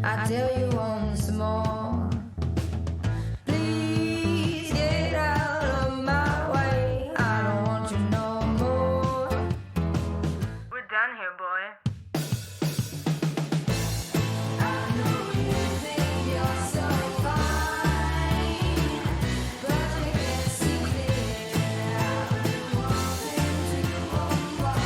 I tell you once more, please get out of my way. I don't want you no more. We're done here, boy. I know you think you're so fine, but you can't see it. I've been wanting to unwind.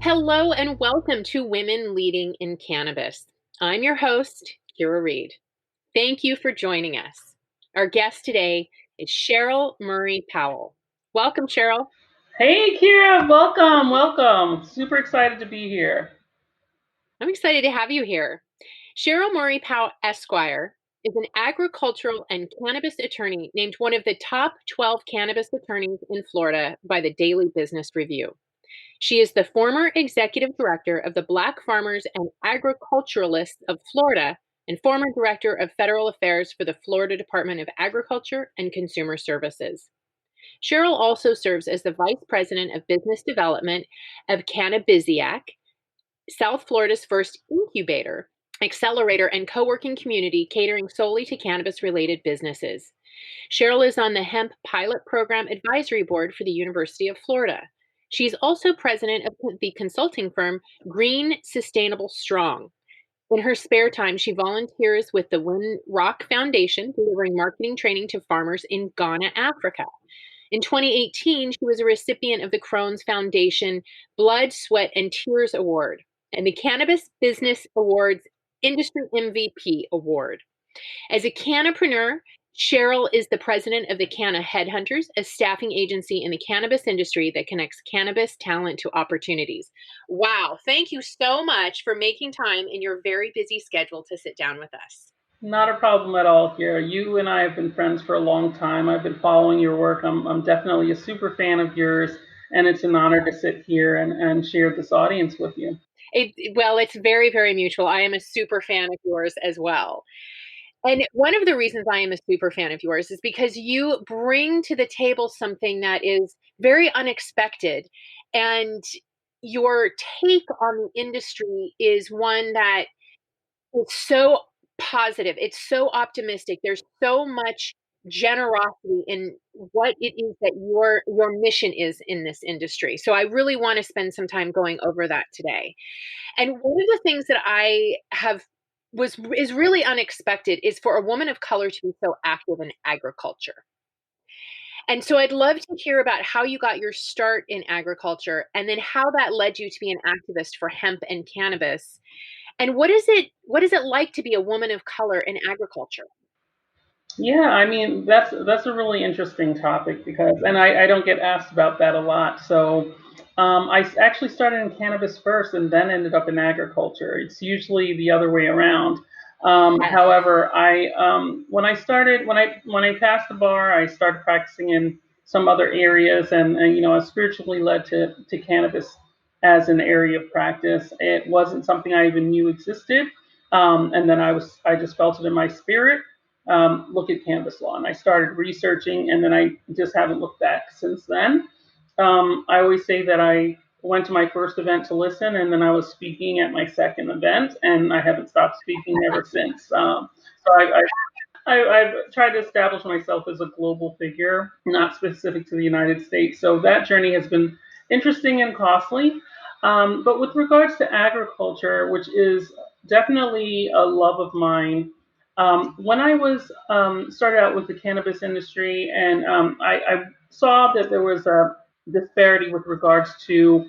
Hello and welcome to Women Leading in Cannabis. I'm your host, Kyra Reed. Thank you for joining us. Our guest today is Scheril Murray Powell. Welcome, Scheril. Hey, Kyra, welcome. Super excited to be here. I'm excited to have you here. Scheril Murray Powell, Esquire, is an agricultural and cannabis attorney named one of the top 12 cannabis attorneys in Florida by the Daily Business Review. She is the former executive director of the Black Farmers and Agriculturalists of Florida and former director of federal affairs for the Florida Department of Agriculture and Consumer Services. Scheril also serves as the vice president of business development of Cannabisiac, South Florida's first incubator, accelerator, and co-working community catering solely to cannabis-related businesses. Scheril is on the Hemp Pilot Program Advisory Board for the University of Florida. She's also president of the consulting firm Green Sustainable Strong. In her spare time, she volunteers with the Win Rock Foundation, delivering marketing training to farmers in Ghana, Africa. In 2018, she was a recipient of the Crohn's Foundation Blood, Sweat, and Tears Award and the Cannabis Business Awards Industry MVP Award. As a cannapreneur, Scheril is the president of the Canna Headhunters, a staffing agency in the cannabis industry that connects cannabis talent to opportunities. Wow, thank you so much for making time in your very busy schedule to sit down with us. Not a problem at all, Kyra. You and I have been friends for a long time. I've been following your work. I'm definitely a super fan of yours, and it's an honor to sit here and share this audience with you. Well, it's very, very mutual. I am a super fan of yours as well. And one of the reasons I am a super fan of yours is because you bring to the table something that is very unexpected. And your take on the industry is one that is so positive. It's so optimistic. There's so much generosity in what it is that your mission is in this industry. So I really want to spend some time going over that today. And one of the things that I have is really unexpected is for a woman of color to be so active in agriculture. And so I'd love to hear about how you got your start in agriculture and then how that led you to be an activist for hemp and cannabis. And what is it like to be a woman of color in agriculture? Yeah, I mean that's a really interesting topic because, and I don't get asked about that a lot. So I actually started in cannabis first and then ended up in agriculture. It's usually the other way around. Yes. However, when I passed the bar, I started practicing in some other areas, and I was spiritually led to cannabis as an area of practice. It wasn't something I even knew existed, and then I just felt it in my spirit. Look at cannabis law, and I started researching, and then I just haven't looked back since then. I always say that I went to my first event to listen, and then I was speaking at my second event, and I haven't stopped speaking ever since. I've tried to establish myself as a global figure, not specific to the United States. So that journey has been interesting and costly. But with regards to agriculture, which is definitely a love of mine, when I was started out with the cannabis industry, and I saw that there was a disparity with regards to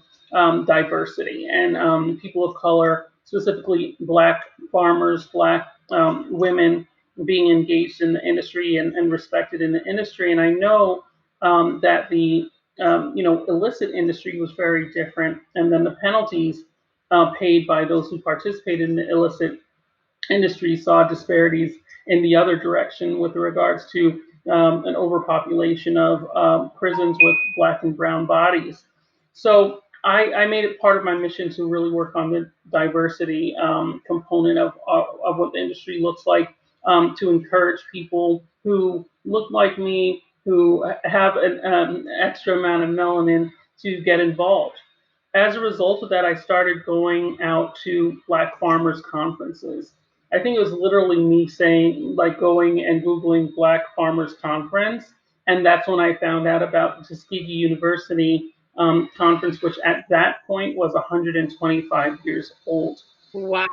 diversity and people of color, specifically Black farmers, Black women being engaged in the industry and respected in the industry. And I know that the illicit industry was very different, and then the penalties paid by those who participated in the illicit industry saw disparities in the other direction with regards to an overpopulation of prisons with Black and brown bodies. So I made it part of my mission to really work on the diversity component of what the industry looks like, to encourage people who look like me, who have an extra amount of melanin, to get involved. as a result of that, I started going out to Black farmers conferences. I think it was literally me saying, like, going and Googling Black Farmers Conference. And that's when I found out about the Tuskegee University conference, which at that point was 125 years old. Wow.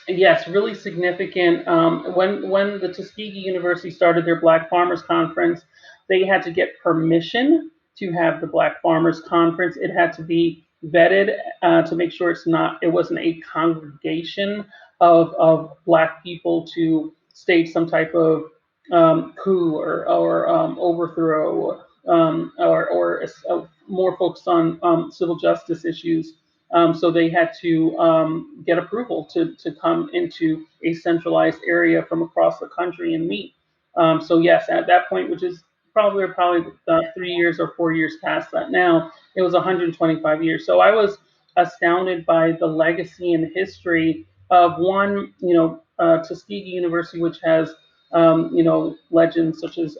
Yes, really significant. When the Tuskegee University started their Black Farmers Conference, they had to get permission to have the Black Farmers Conference. It had to be vetted to make sure it wasn't a congregation of Black people to stage some type of coup or overthrow or more focused on civil justice issues. So they had to get approval to come into a centralized area from across the country and meet. So yes, at that point, which is probably 3 years or 4 years past that now, it was 125 years. So I was astounded by the legacy and history of one, Tuskegee University, which has, legends such as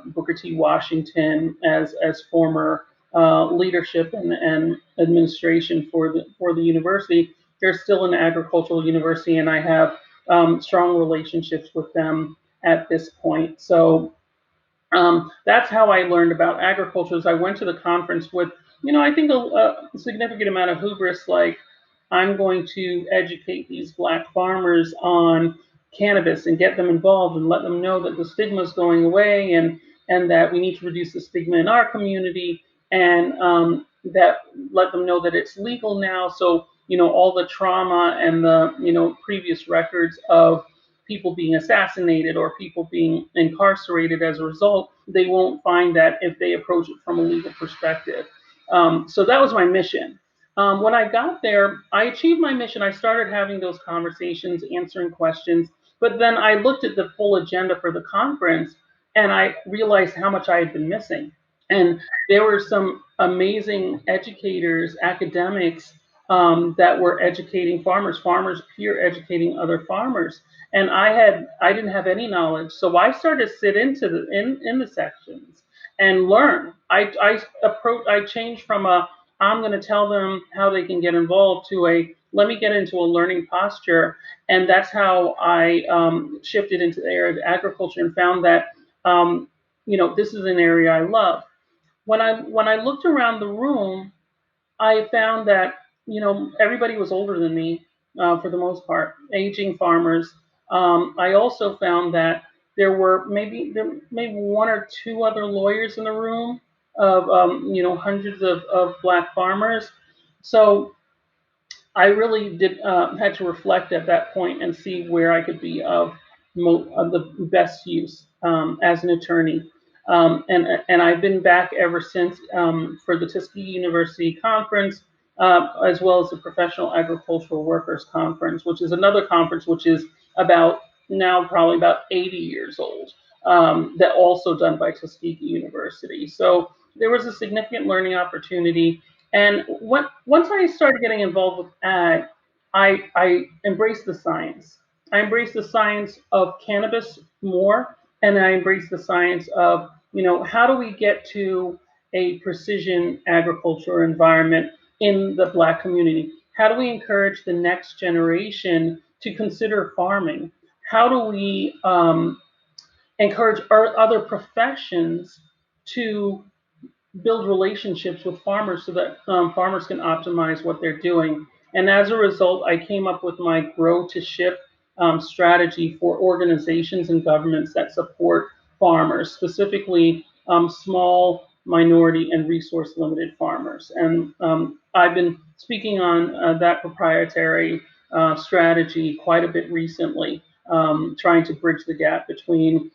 Booker T. Washington as former leadership and administration for the university. They're still an agricultural university, and I have strong relationships with them at this point. So that's how I learned about agriculture. As I went to the conference with, I think a significant amount of hubris, like I'm going to educate these Black farmers on cannabis and get them involved and let them know that the stigma is going away and that we need to reduce the stigma in our community and that let them know that it's legal now. So all the trauma and the previous records of people being assassinated or people being incarcerated as a result, they won't find that if they approach it from a legal perspective. So that was my mission. When I got there, I achieved my mission. I started having those conversations, answering questions, but then I looked at the full agenda for the conference and I realized how much I had been missing. And there were some amazing educators, academics that were educating farmers peer educating other farmers. And I didn't have any knowledge, so I started to sit into in the sections and learn. I changed from a I'm going to tell them how they can get involved to a let me get into a learning posture, and that's how I shifted into the area of agriculture and found that this is an area I love. When I looked around the room, I found that everybody was older than me for the most part, aging farmers. I also found that there maybe one or two other lawyers in the room of hundreds of Black farmers. So I really did had to reflect at that point and see where I could be of the best use as an attorney. And I've been back ever since for the Tuskegee University conference, as well as the Professional Agricultural Workers Conference, which is another conference which is about now probably about 80 years old, that also done by Tuskegee University. So there was a significant learning opportunity. And once I started getting involved with ag, I embraced the science. I embraced the science of cannabis more, and I embraced the science of, how do we get to a precision agriculture environment in the Black community? How do we encourage the next generation to consider farming? How do we encourage our other professions to build relationships with farmers so that farmers can optimize what they're doing? And as a result, I came up with my Grow to Ship strategy for organizations and governments that support farmers, specifically small, minority, and resource limited farmers. And I've been speaking on that proprietary strategy quite a bit recently, trying to bridge the gap between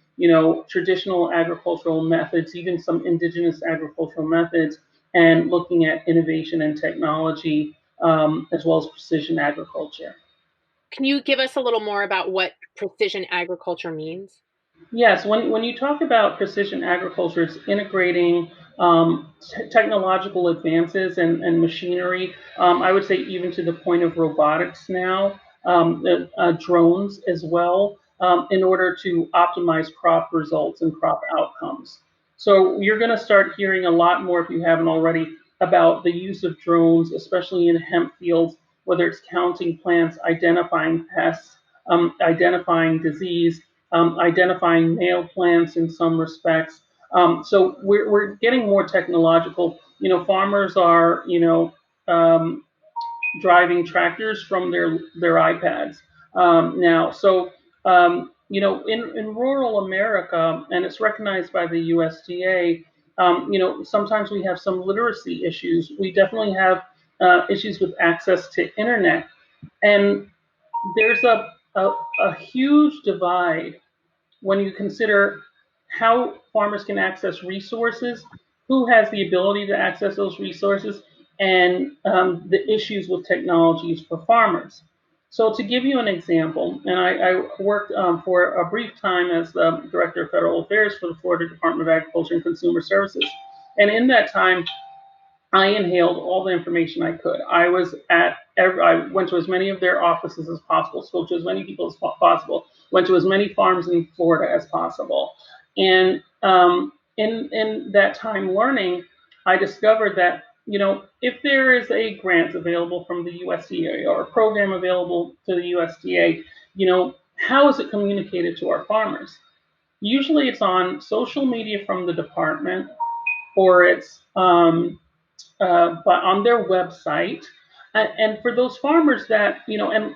traditional agricultural methods, even some indigenous agricultural methods, and looking at innovation and technology, as well as precision agriculture. Can you give us a little more about what precision agriculture means? Yes, when you talk about precision agriculture, it's integrating technological advances and machinery. I would say even to the point of robotics now, drones as well, in order to optimize crop results and crop outcomes. So you're going to start hearing a lot more, if you haven't already, about the use of drones, especially in hemp fields, whether it's counting plants, identifying pests, identifying disease, identifying male plants in some respects. So we're getting more technological. Farmers are, um, driving tractors from their iPads now. So in rural America, and it's recognized by the USDA. Sometimes we have some literacy issues. We definitely have issues with access to internet, and there's a huge divide when you consider how farmers can access resources, who has the ability to access those resources, and the issues with technologies for farmers. So, to give you an example, and I worked for a brief time as the Director of Federal Affairs for the Florida Department of Agriculture and Consumer Services. And in that time, I inhaled all the information I could. I went to as many of their offices as possible, spoke to as many people as possible, went to as many farms in Florida as possible. And in that time learning, I discovered that, if there is a grant available from the USDA or a program available to the USDA, how is it communicated to our farmers? Usually it's on social media from the department, or it's but on their website. And for those farmers that, and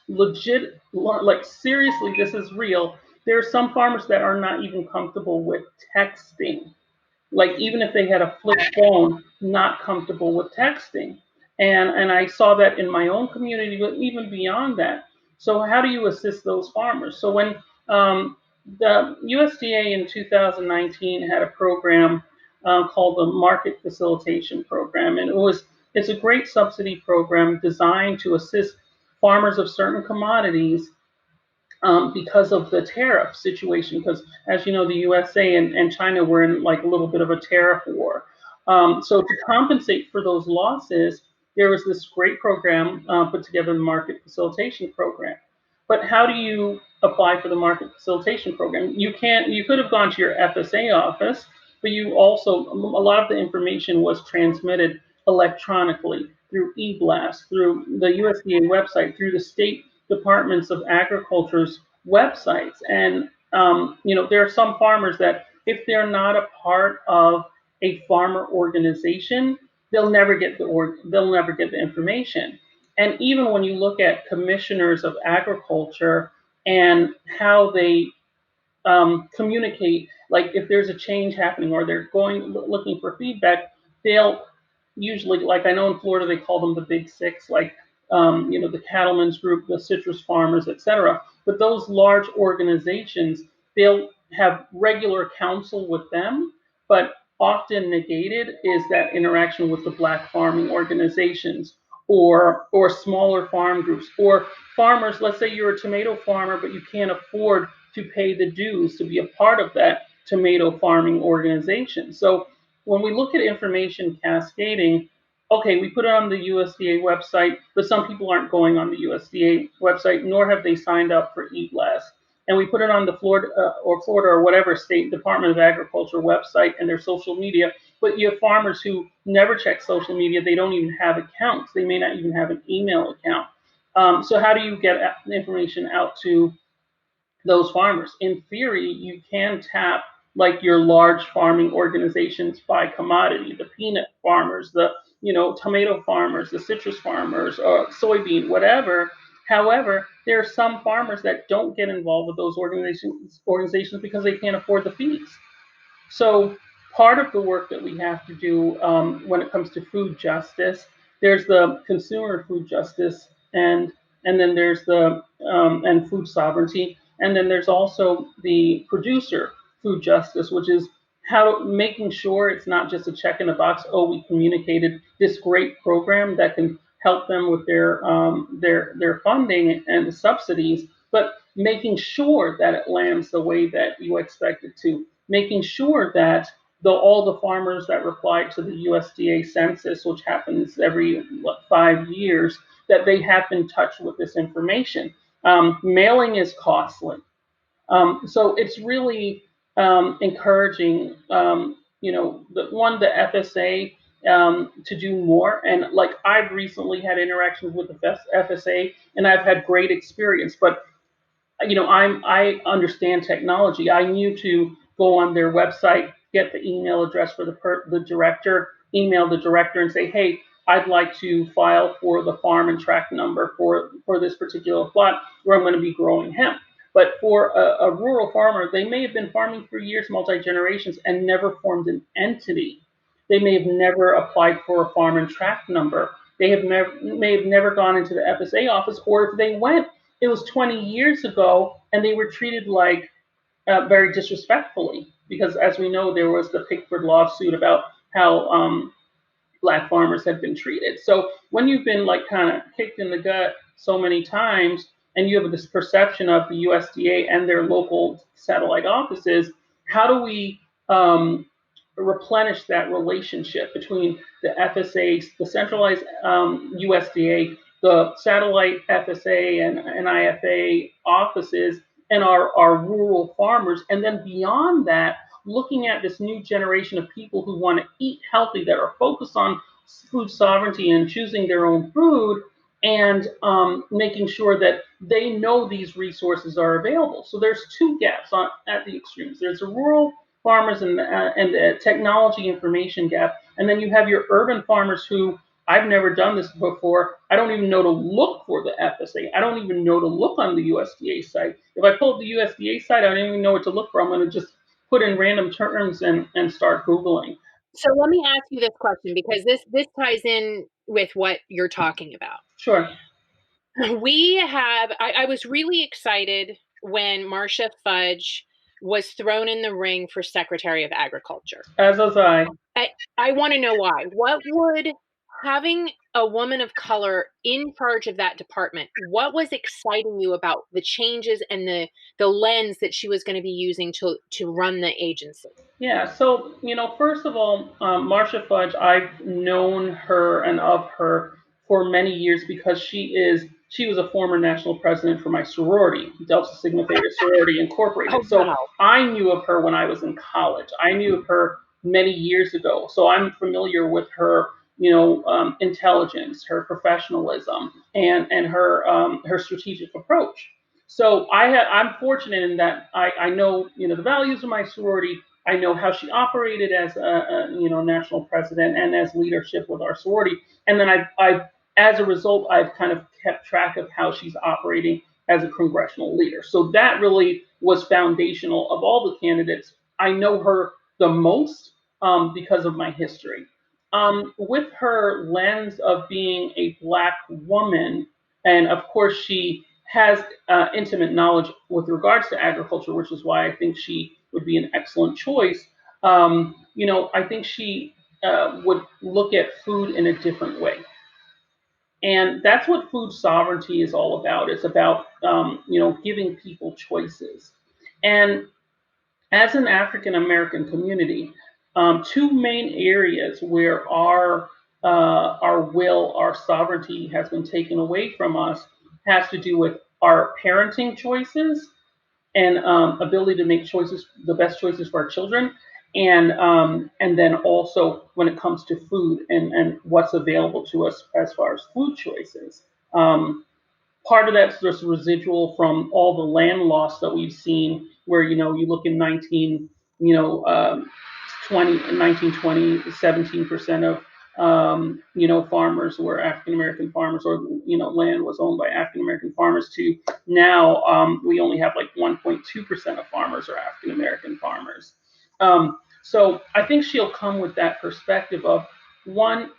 legit, like seriously, this is real. There are some farmers that are not even comfortable with texting. Like even if they had a flip phone, not comfortable with texting. And I saw that in my own community, but even beyond that. So how do you assist those farmers? So when the USDA in 2019 had a program called the Market Facilitation Program, and it's a great subsidy program designed to assist farmers of certain commodities because of the tariff situation. Because as you know, the USA and China were in like a little bit of a tariff war. So to compensate for those losses, there was this great program put together, the Market Facilitation Program. But how do you apply for the Market Facilitation Program? You can't. You could have gone to your FSA office, but you also, a lot of the information was transmitted electronically through e-blast, through the USDA website, through the state departments of agriculture's websites. And there are some farmers that if they're not a part of a farmer organization, they'll never get the information. And even when you look at commissioners of agriculture and how they communicate, like if there's a change happening or they're going looking for feedback, they'll usually, like I know in Florida they call them the big six, like the cattlemen's group, the citrus farmers, etc. But those large organizations, they'll have regular counsel with them, but often negated is that interaction with the black farming organizations or smaller farm groups or farmers. Let's say you're a tomato farmer, but you can't afford to pay the dues to be a part of that tomato farming organization. So when we look at information cascading, okay, we put it on the USDA website, but some people aren't going on the USDA website, nor have they signed up for eBlast. And we put it on the Florida or whatever state Department of Agriculture website and their social media. But you have farmers who never check social media. They don't even have accounts. They may not even have an email account. So how do you get the information out to those farmers? In theory, you can tap like your large farming organizations by commodity, the peanut farmers, the tomato farmers, the citrus farmers, or soybean, whatever. However, there are some farmers that don't get involved with those organizations because they can't afford the fees. So part of the work that we have to do when it comes to food justice, there's the consumer food justice, and then there's the and food sovereignty, and then there's also the producer food justice, which is how making sure it's not just a check in the box. Oh, we communicated this great program that can help them with their funding and the subsidies, but making sure that it lands the way that you expect it to, making sure that all the farmers that reply to the USDA census, which happens every 5 years, that they have been touched with this information. Mailing is costly. So it's really encouraging, the FSA to do more. And like I've recently had interactions with the FSA, and I've had great experience. But I understand technology. I knew to go on their website, get the email address for the director, email the director, and say, hey, I'd like to file for the farm and track number for this particular plot where I'm going to be growing hemp. But for a rural farmer, they may have been farming for years, multi generations, and never formed an entity. They may have never applied for a farm and track number. They may have never gone into the FSA office, or if they went, it was 20 years ago, and they were treated like very disrespectfully because, as we know, there was the Pickford lawsuit about how black farmers had been treated. So when you've been like kind of kicked in the gut so many times, and you have this perception of the USDA and their local satellite offices, how do we replenish that relationship between the FSA, the centralized USDA, the satellite FSA and IFA offices, and our rural farmers? And then beyond that, looking at this new generation of people who want to eat healthy, that are focused on food sovereignty and choosing their own food, and making sure that they know these resources are available. So there's two gaps at the extremes. There's the rural farmers and the technology information gap, and then you have your urban farmers who, I've never done this before. I don't even know to look for the FSA. I don't even know to look on the USDA site. If I pull up the USDA site, I don't even know what to look for. I'm going to just put in random terms and start Googling. So let me ask you this question, because this ties in with what you're talking about. Sure. I was really excited when Marcia Fudge was thrown in the ring for Secretary of Agriculture. As was I. I want to know why. What would having a woman of color in charge of that department, what was exciting you about the changes and the lens that she was going to be using to run the agency? Yeah, so, first of all, Marcia Fudge, I've known her and of her for many years because she was a former national president for my sorority, Delta Sigma Theta Sorority Incorporated. Oh, So wow. I knew of her when I was in college. I knew of her many years ago. So I'm familiar with her, intelligence, her professionalism, and her strategic approach. So I'm fortunate in that I know, the values of my sorority. I know how she operated as a national president and as leadership with our sorority. And then I've as a result, I've kind of kept track of how she's operating as a congressional leader. So that really was foundational. Of all the candidates, I know her the most because of my history. With her lens of being a Black woman, and of course she has intimate knowledge with regards to agriculture, which is why I think she would be an excellent choice. I think she would look at food in a different way. And that's what food sovereignty is all about. It's about, giving people choices. And as an African American community, two main areas where our sovereignty has been taken away from us has to do with our parenting choices and ability to make choices, the best choices for our children, and then also when it comes to food and what's available to us as far as food choices. Part of that's just residual from all the land loss that we've seen, where you look in 1920, 17% of farmers were African American farmers, or land was owned by African American farmers. To now, we only have like 1.2% of farmers are African American farmers. So I think she'll come with that perspective of one,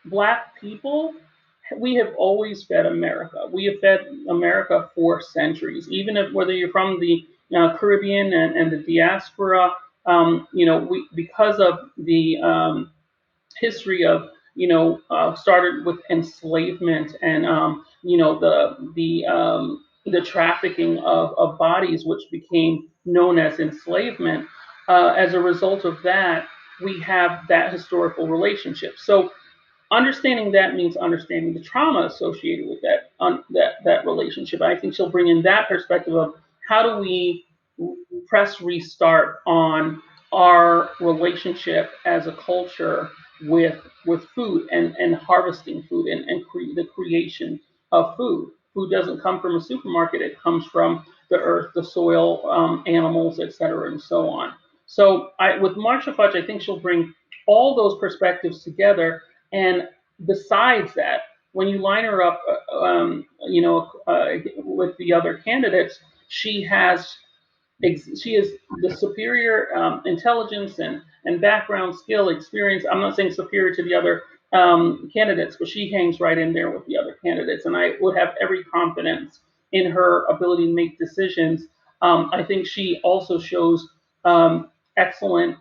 Black people. We have always fed America. We have fed America for centuries, even if whether you're from the Caribbean and the diaspora. Because of the history of started with enslavement and the trafficking of bodies, which became known as enslavement. As a result of that, we have that historical relationship. So understanding that means understanding the trauma associated with that relationship. I think she'll bring in that perspective of how do we press restart on our relationship as a culture with food and harvesting food and the creation of food. Food doesn't come from a supermarket; it comes from the earth, the soil, animals, etc., and so on. So, with Marsha Fudge, I think she'll bring all those perspectives together. And besides that, when you line her up, with the other candidates, she has she is the superior intelligence and background, skill, experience. I'm not saying superior to the other candidates, but she hangs right in there with the other candidates. And I would have every confidence in her ability to make decisions. I think she also shows excellent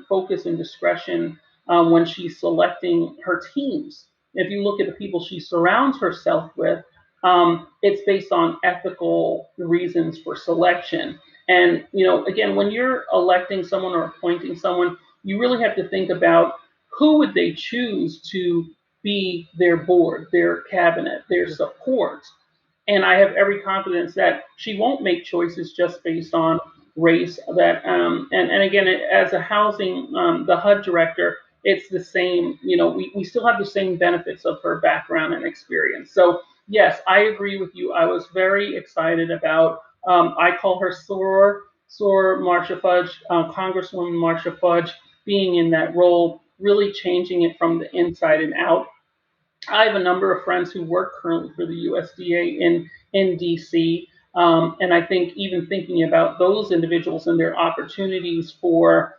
focus and discretion when she's selecting her teams. If you look at the people she surrounds herself with, it's based on ethical reasons for selection. And again, when you're electing someone or appointing someone, you really have to think about who would they choose to be their board, their cabinet, their support. And I have every confidence that she won't make choices just based on race. That and again, as a housing the HUD director, it's the same. We still have the same benefits of her background and experience. So yes, I agree with you. I was very excited about. I call her Sore Marsha Fudge, Congresswoman Marsha Fudge, being in that role, really changing it from the inside and out. I have a number of friends who work currently for the USDA in DC, and I think even thinking about those individuals and their opportunities for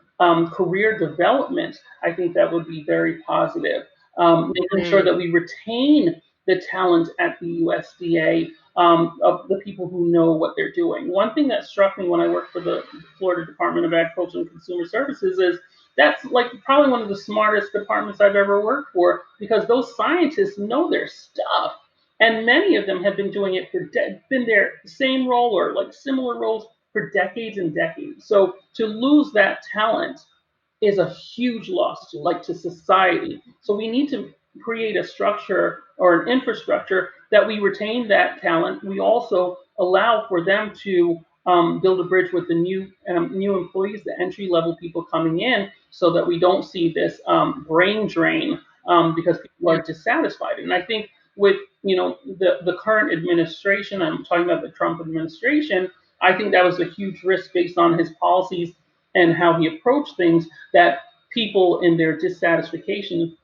career development, I think that would be very positive. Making sure that we retain the talent at the USDA of the people who know what they're doing. One thing that struck me when I worked for the Florida Department of Agriculture and Consumer Services is that's like probably one of the smartest departments I've ever worked for because those scientists know their stuff. And many of them have been doing it for been their same role or like similar roles for decades and decades. So to lose that talent is a huge loss to society. So we need to create a structure or an infrastructure that we retain that talent. We also allow for them to build a bridge with the new employees, the entry level people coming in, so that we don't see this brain drain because people are dissatisfied. And I think with the current administration, I'm talking about the Trump administration. I think that was a huge risk based on his policies and how he approached things that people in their dissatisfaction,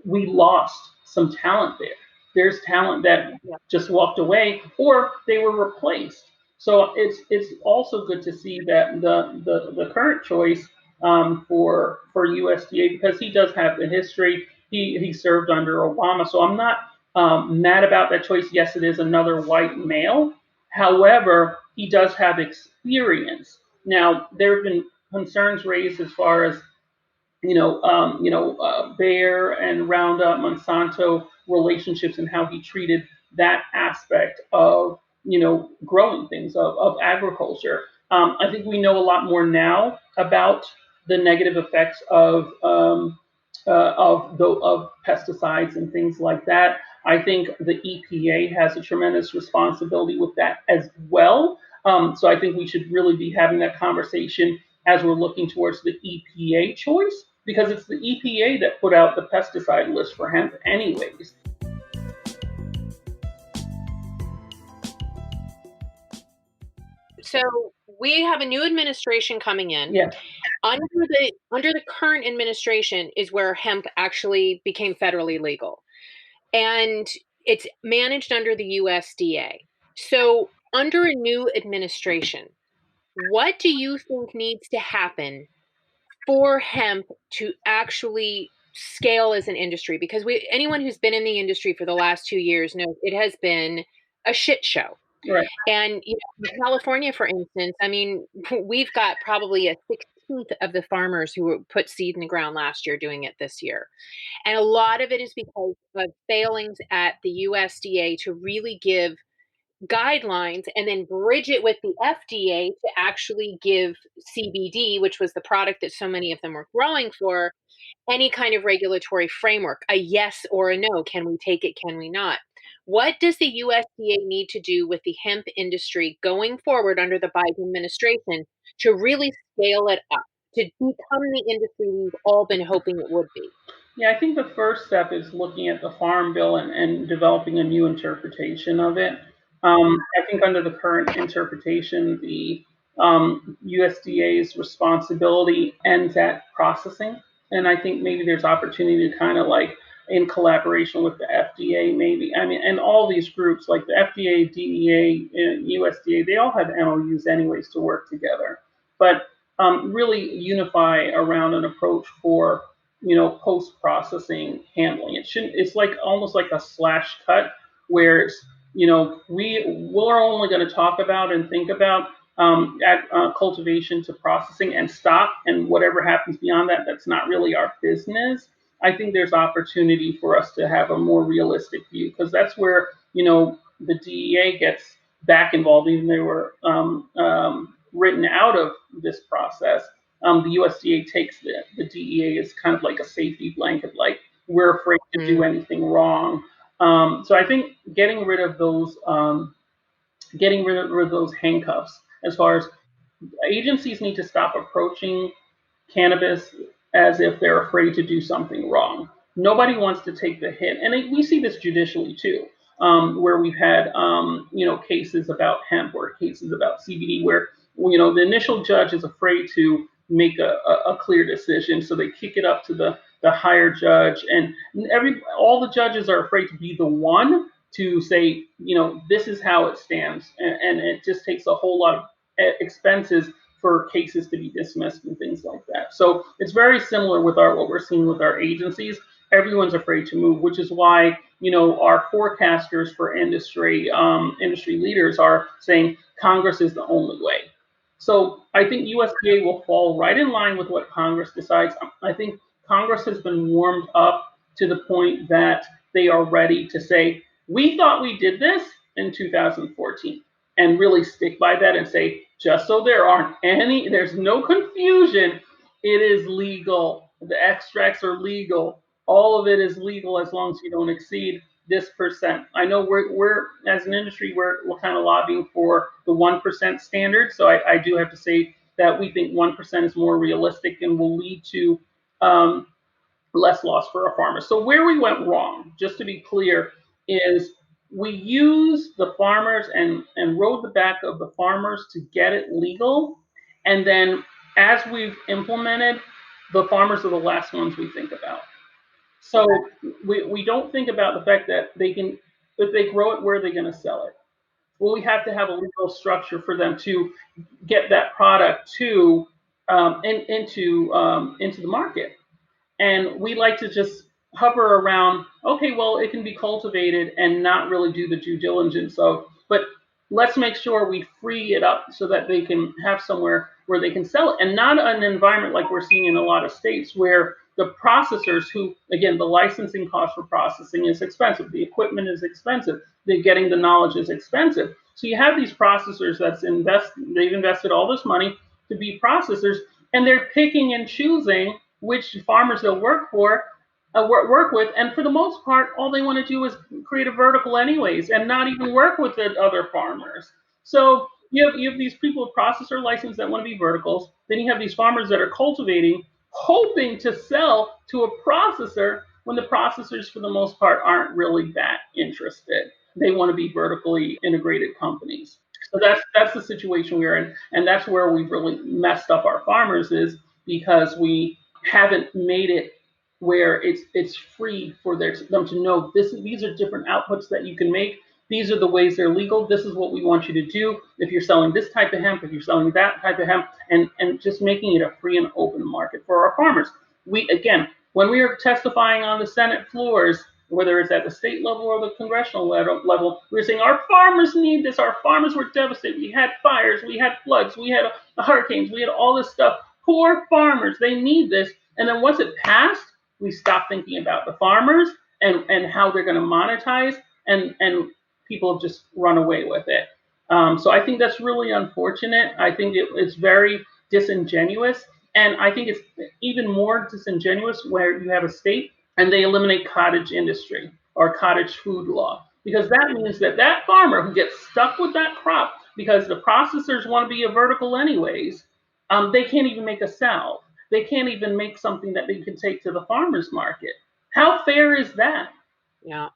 we lost some talent there. There's talent that just walked away or they were replaced. So it's also good to see that the current choice for USDA because he does have the history. He served under Obama, so I'm not mad about that choice. Yes, it is another white male. However, he does have experience. Now, there have been concerns raised as far as Bayer and Roundup, Monsanto relationships and how he treated that aspect of growing things of agriculture. I think we know a lot more now about the negative effects of pesticides and things like that. I think the EPA has a tremendous responsibility with that as well. So I think we should really be having that conversation as we're looking towards the EPA choice, because it's the EPA that put out the pesticide list for hemp anyways. So we have a new administration coming in. Yeah. Under the current administration is where hemp actually became federally legal. And it's managed under the USDA. So under a new administration, what do you think needs to happen for hemp to actually scale as an industry? Because anyone who's been in the industry for the last 2 years knows it has been a shit show. Right. And in California, for instance, I mean, we've got probably a 16th of the farmers who put seed in the ground last year doing it this year. And a lot of it is because of failings at the USDA to really give guidelines and then bridge it with the FDA to actually give CBD, which was the product that so many of them were growing for, any kind of regulatory framework, a yes or a no. Can we take it? Can we not? What does the USDA need to do with the hemp industry going forward under the Biden administration to really scale it up? to become the industry we've all been hoping it would be? Yeah, I think the first step is looking at the Farm Bill and developing a new interpretation of it. I think under the current interpretation, the USDA's responsibility ends at processing. And I think maybe there's opportunity to kind of like in collaboration with the FDA, maybe. I mean, and all these groups like the FDA, DEA, and USDA, they all have MOUs anyways to work together. But really unify around an approach for post processing handling. It shouldn't. It's like almost like a slash cut where it's we're only going to talk about and think about cultivation to processing and stop, and whatever happens beyond that, that's not really our business. I think there's opportunity for us to have a more realistic view because that's where the DEA gets back involved, even they were written out of this process. The USDA takes the DEA as kind of like a safety blanket, like we're afraid to do anything wrong. So I think getting rid of those handcuffs as far as agencies need to stop approaching cannabis as if they're afraid to do something wrong. Nobody wants to take the hit, and we see this judicially too, where we've had cases about hemp or cases about CBD, where the initial judge is afraid to make a clear decision, so they kick it up to the higher judge, and all the judges are afraid to be the one to say, this is how it stands, and it just takes a whole lot of expenses for cases to be dismissed and things like that. So it's very similar with what we're seeing with our agencies. Everyone's afraid to move, which is why our forecasters for industry leaders are saying Congress is the only way. So I think USDA will fall right in line with what Congress decides. I think Congress has been warmed up to the point that they are ready to say, we thought we did this in 2014, and really stick by that and say, just so there's no confusion, it is legal. The extracts are legal. All of it is legal as long as you don't exceed this percent. I know we're as an industry, we're kind of lobbying for the 1% standard. So I do have to say that we think 1% is more realistic and will lead to less loss for our farmers. So where we went wrong, just to be clear, is we used the farmers and rode the back of the farmers to get it legal. And then as we've implemented, the farmers are the last ones we think about. So we don't think about the fact that if they grow it, where are they going to sell it? Well, we have to have a legal structure for them to get that product into the market. And we like to just hover around, okay, well, it can be cultivated and not really do the due diligence of, but let's make sure we free it up so that they can have somewhere where they can sell it, and not an environment like we're seeing in a lot of states where the processors who, again, the licensing cost for processing is expensive, the equipment is expensive, getting the knowledge is expensive. So you have these processors they've invested all this money to be processors, and they're picking and choosing which farmers they'll work with, and for the most part, all they want to do is create a vertical anyways, and not even work with the other farmers. So you have these people with processor license that want to be verticals. Then you have these farmers that are cultivating, hoping to sell to a processor when the processors, for the most part, aren't really that interested. They want to be vertically integrated companies. So that's the situation we're in, and that's where we've really messed up our farmers, is because we haven't made it where it's free for them to know these are different outputs that you can make. These are the ways they're legal. This is what we want you to do. If you're selling this type of hemp, if you're selling that type of hemp, and just making it a free and open market for our farmers. When we are testifying on the Senate floors, whether it's at the state level or the congressional level, we were saying our farmers need this. Our farmers were devastated. We had fires, we had floods, we had hurricanes, we had all this stuff. Poor farmers, they need this. And then once it passed, we stopped thinking about the farmers and how they're going to monetize, and people have just run away with it. So I think that's really unfortunate. I think it's very disingenuous. And I think it's even more disingenuous where you have a state and they eliminate cottage industry or cottage food law, because that means that farmer who gets stuck with that crop because the processors want to be a vertical anyways, they can't even make a salve. they can't even make something that they can take to the farmer's market. How fair is that? Yeah.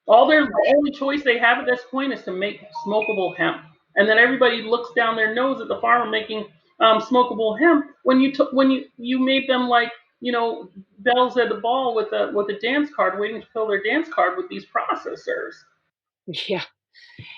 The only choice they have at this point is to make smokable hemp, and then everybody looks down their nose at the farmer making smokable hemp when you made them like bells at the ball with a dance card, waiting to fill their dance card with these processors. Yeah.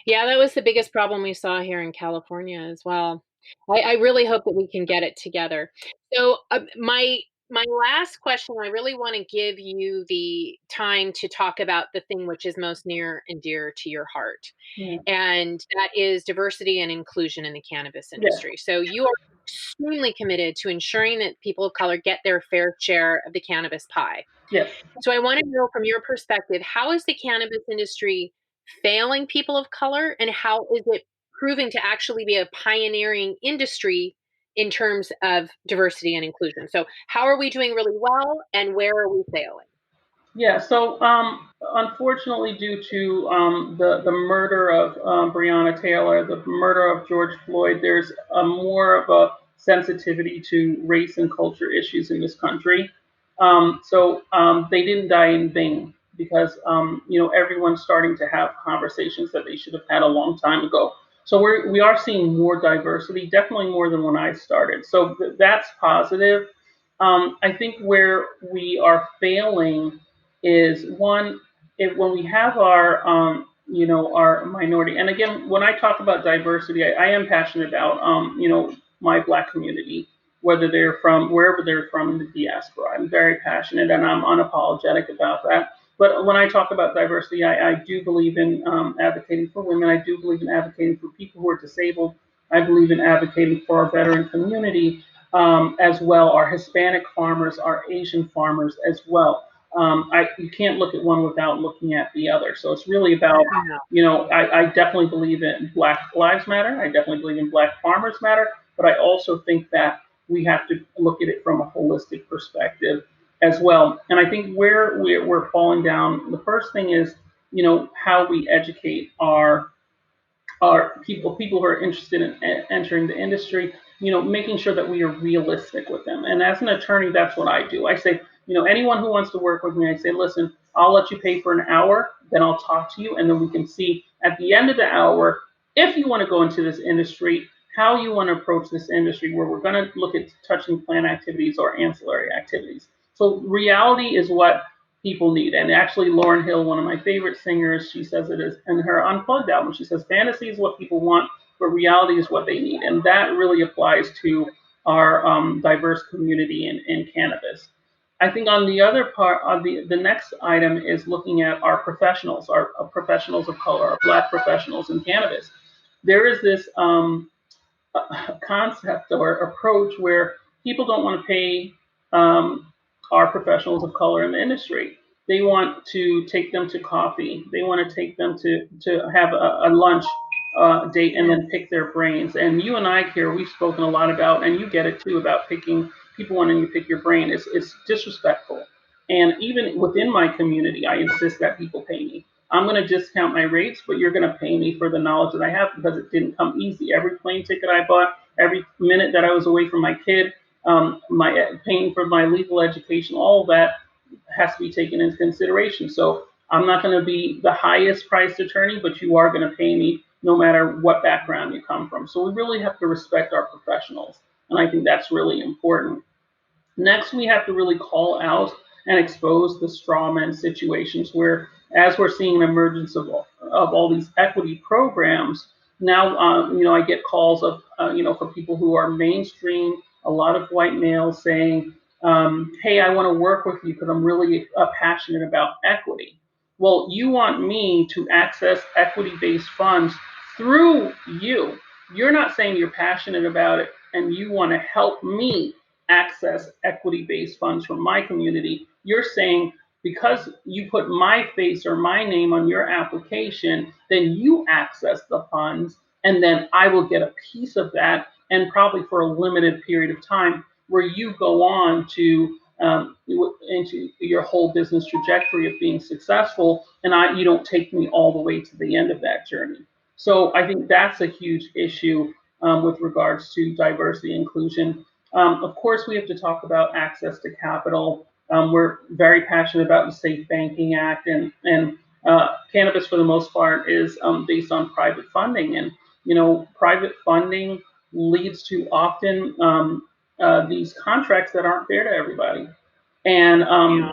Yeah, that was the biggest problem we saw here in California as well. I really hope that we can get it together. So, my last question, I really want to give you the time to talk about the thing which is most near and dear to your heart, Yeah. and that is diversity and inclusion in the cannabis Yes. industry. So, you are extremely committed to ensuring that people of color get their fair share of the cannabis pie. Yes. So I want to know from your perspective, how is the cannabis industry failing people of color, and how is it proving to actually be a pioneering industry in terms of diversity and inclusion? So how are we doing really well, and where are we failing? Yeah, so unfortunately, due to the murder of Breonna Taylor, the murder of George Floyd, there's more of a sensitivity to race and culture issues in this country. So they didn't die in vain because everyone's starting to have conversations that they should have had a long time ago. So we are seeing more diversity, definitely more than when I started. So that's positive. I think where we are failing is one, when we have our minority, and again, when I talk about diversity, I am passionate about my Black community, whether they're from wherever they're from in the diaspora. I'm very passionate and I'm unapologetic about that. But when I talk about diversity, I do believe in advocating for women. I do believe in advocating for people who are disabled. I believe in advocating for our veteran community as well, our Hispanic farmers, our Asian farmers as well. You can't look at one without looking at the other. So it's really about, Yeah. I definitely believe in Black Lives Matter. I definitely believe in Black Farmers Matter. But I also think that we have to look at it from a holistic perspective as well. And I think where we're falling down, the first thing is, how we educate our people who are interested in entering the industry, making sure that we are realistic with them. And as an attorney, that's what I do. I say, anyone who wants to work with me, I say, listen, I'll let you pay for an hour, then I'll talk to you, and then we can see at the end of the hour if you want to go into this industry, how you want to approach this industry, where we're going to look at touching plant activities or ancillary activities. So reality is what people need. And actually, Lauryn Hill, one of my favorite singers, she says it is in her Unplugged album. She says, fantasy is what people want, but reality is what they need. And that really applies to our diverse community in cannabis. I think on the other part, on the next item is looking at our professionals, our professionals of color, our Black professionals in cannabis. There is this concept or approach where people don't want to pay our professionals of color in the industry. They want to take them to coffee. They want to take them to have a lunch date and then pick their brains. And you and I, here, we've spoken a lot about, and you get it too, about picking people wanting to pick your brain. It's disrespectful. And even within my community, I insist that people pay me. I'm going to discount my rates, but you're going to pay me for the knowledge that I have because it didn't come easy. Every plane ticket I bought, every minute that I was away from my kid, my paying for my legal education, all of that has to be taken into consideration. So I'm not going to be the highest priced attorney, but you are going to pay me no matter what background you come from. So we really have to respect our professionals. And I think that's really important. Next, we have to really call out and expose the strawman situations where, as we're seeing an emergence of all these equity programs, now, I get calls of, for people who are mainstream, a lot of white males saying, hey, I want to work with you because I'm really passionate about equity. Well, you want me to access equity-based funds through you. You're not saying you're passionate about it and you want to help me access equity-based funds from my community. You're saying because you put my face or my name on your application, then you access the funds, and then I will get a piece of that, and probably for a limited period of time, where you go on to into your whole business trajectory of being successful, and you don't take me all the way to the end of that journey. So I think that's a huge issue with regards to diversity inclusion. Of course, we have to talk about access to capital. We're very passionate about the Safe Banking Act, and cannabis, for the most part, is based on private funding, and private funding leads to often these contracts that aren't fair to everybody. And Yeah.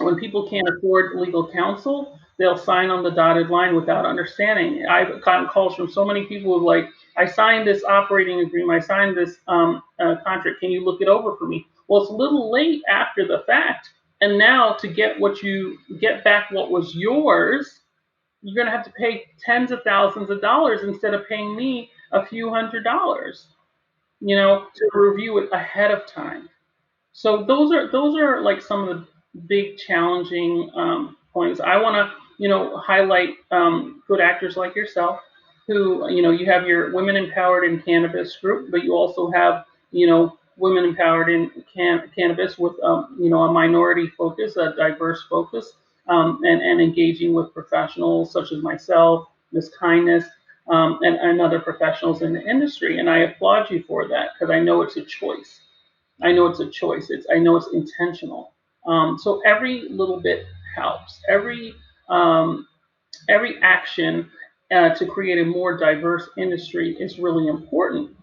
when people can't afford legal counsel, they'll sign on the dotted line without understanding. I've gotten calls from so many people who like, I signed this operating agreement, I signed this contract. Can you look it over for me? Well, it's a little late after the fact, and now to get back what was yours, you're going to have to pay tens of thousands of dollars instead of paying me a few $100s, to review it ahead of time. So those are like some of the big challenging points. I want to highlight good actors like yourself, who you have your Women Empowered in Cannabis group, but you also have Women Empowered in Cannabis with a minority focus, a diverse focus, and engaging with professionals such as myself, Miss Kindness. And other professionals in the industry, and I applaud you for that because I know it's a choice. I know it's a choice. I know it's intentional. So every little bit helps. Every action to create a more diverse industry is really important.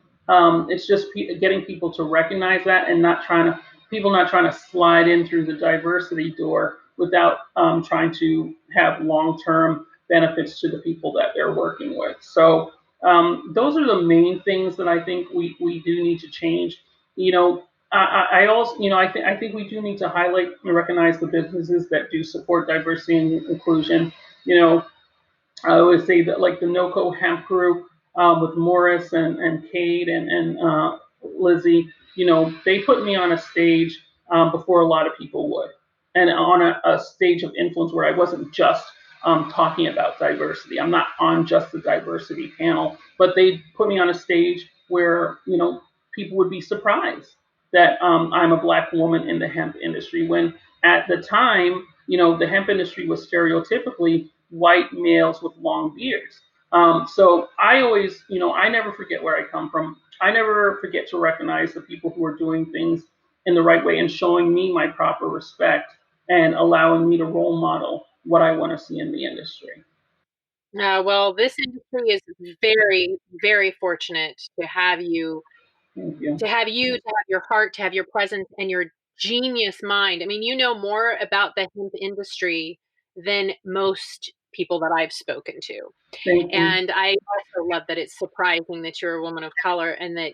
It's just getting people to recognize that and not trying to slide in through the diversity door without trying to have long-term benefits to the people that they're working with. So those are the main things that I think we do need to change. You know, I also, I think we do need to highlight and recognize the businesses that do support diversity and inclusion. You know, I always say that like the NoCo Hemp Group with Morris and Cade and Lizzie, they put me on a stage before a lot of people would, and on a stage of influence where I wasn't just talking about diversity. I'm not on just the diversity panel, but they put me on a stage where people would be surprised that I'm a Black woman in the hemp industry. When at the time, the hemp industry was stereotypically white males with long beards. So I always, I never forget where I come from. I never forget to recognize the people who are doing things in the right way and showing me my proper respect and allowing me to role model what I want to see in the industry. Well, this industry is very, very fortunate Thank you. to have your heart, to have your presence, and your genius mind. I mean, you know more about the hemp industry than most people that I've spoken to. Thank you. And I also love that it's surprising that you're a woman of color and that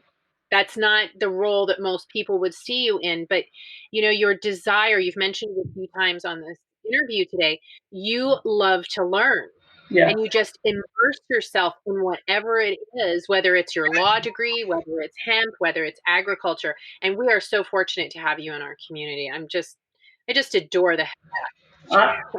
that's not the role that most people would see you in. But, your desire, you've mentioned it a few times on this interview today, you love to learn Yes. and you just immerse yourself in whatever it is, whether it's your law degree, whether it's hemp, whether it's agriculture. And we are so fortunate to have you in our community. I just adore the heck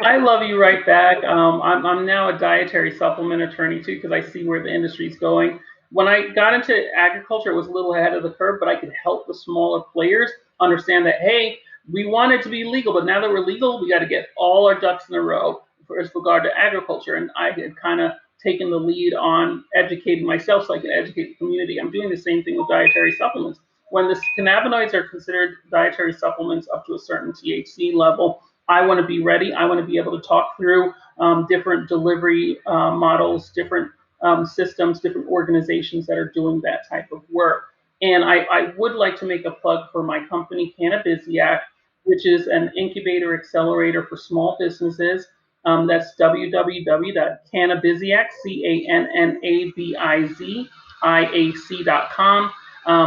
I love you right back. I'm now a dietary supplement attorney too because I see where the industry's going. When I got into agriculture, it was a little ahead of the curve, but I could help the smaller players understand that, hey, we want it to be legal, but now that we're legal, we got to get all our ducks in a row as regard to agriculture. And I had kind of taken the lead on educating myself so I can educate the community. I'm doing the same thing with dietary supplements. When the cannabinoids are considered dietary supplements up to a certain THC level, I want to be ready. I want to be able to talk through different delivery models, different systems, different organizations that are doing that type of work. And I would like to make a plug for my company, Cannabisiac, which is an incubator accelerator for small businesses. That's www.cannabisiac, CANNABIZIAC.com.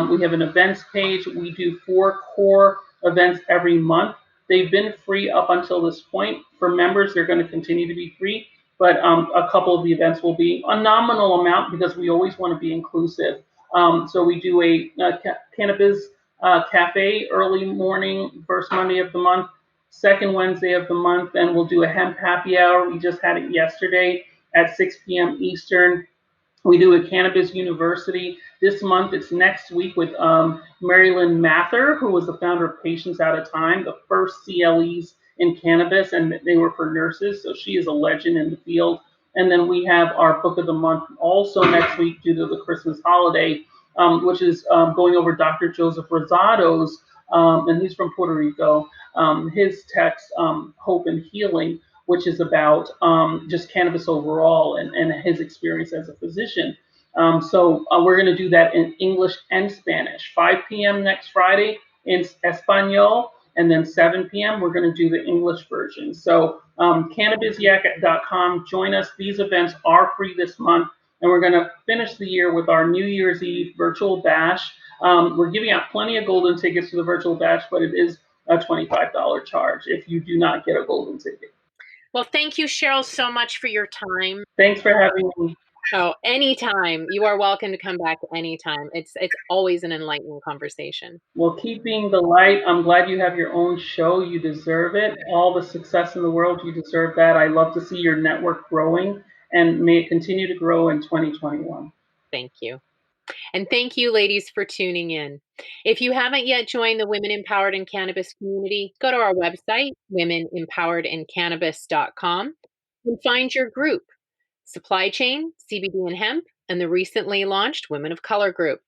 We have an events page. We do 4 core events every month. They've been free up until this point. For members, they're going to continue to be free, but a couple of the events will be a nominal amount because we always want to be inclusive. So we do a cannabis cafe early morning, first Monday of the month, second Wednesday of the month, and we'll do a hemp happy hour. We just had it yesterday at 6 p.m. Eastern. We do a cannabis university this month. It's next week with Marilyn Mather, who was the founder of Patients Out of Time, the first CLEs in cannabis, and they were for nurses. So she is a legend in the field. And then we have our book of the month also next week due to the Christmas holiday. which is going over Dr. Joseph Rosado's, and he's from Puerto Rico, his text, Hope and Healing, which is about just cannabis overall and his experience as a physician. So we're going to do that in English and Spanish. 5 p.m. next Friday in Espanol, and then 7 p.m. we're going to do the English version. So cannabisyak.com, join us. These events are free this month, and we're going to finish the year with our New Year's Eve virtual bash. We're giving out plenty of golden tickets to the virtual bash, but it is a $25 charge if you do not get a golden ticket. Well, thank you, Scheril, so much for your time. Thanks for having me. Oh, anytime. You are welcome to come back anytime. It's always an enlightening conversation. Well, keep being the light. I'm glad you have your own show. You deserve it. All the success in the world, you deserve that. I love to see your network growing, and may it continue to grow in 2021. Thank you. And thank you, ladies, for tuning in. If you haven't yet joined the Women Empowered in Cannabis community, go to our website, womenempoweredInCannabis.com, and find your group, Supply Chain, CBD and Hemp, and the recently launched Women of Color group.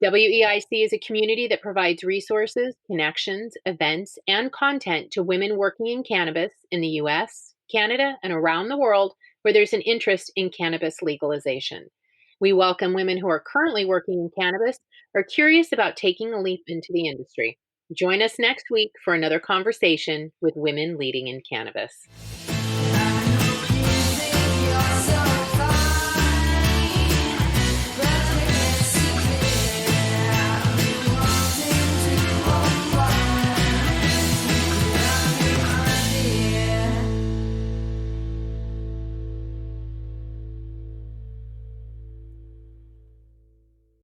WEIC is a community that provides resources, connections, events, and content to women working in cannabis in the US, Canada, and around the world where there's an interest in cannabis legalization. We welcome women who are currently working in cannabis or curious about taking a leap into the industry. Join us next week for another conversation with women leading in cannabis.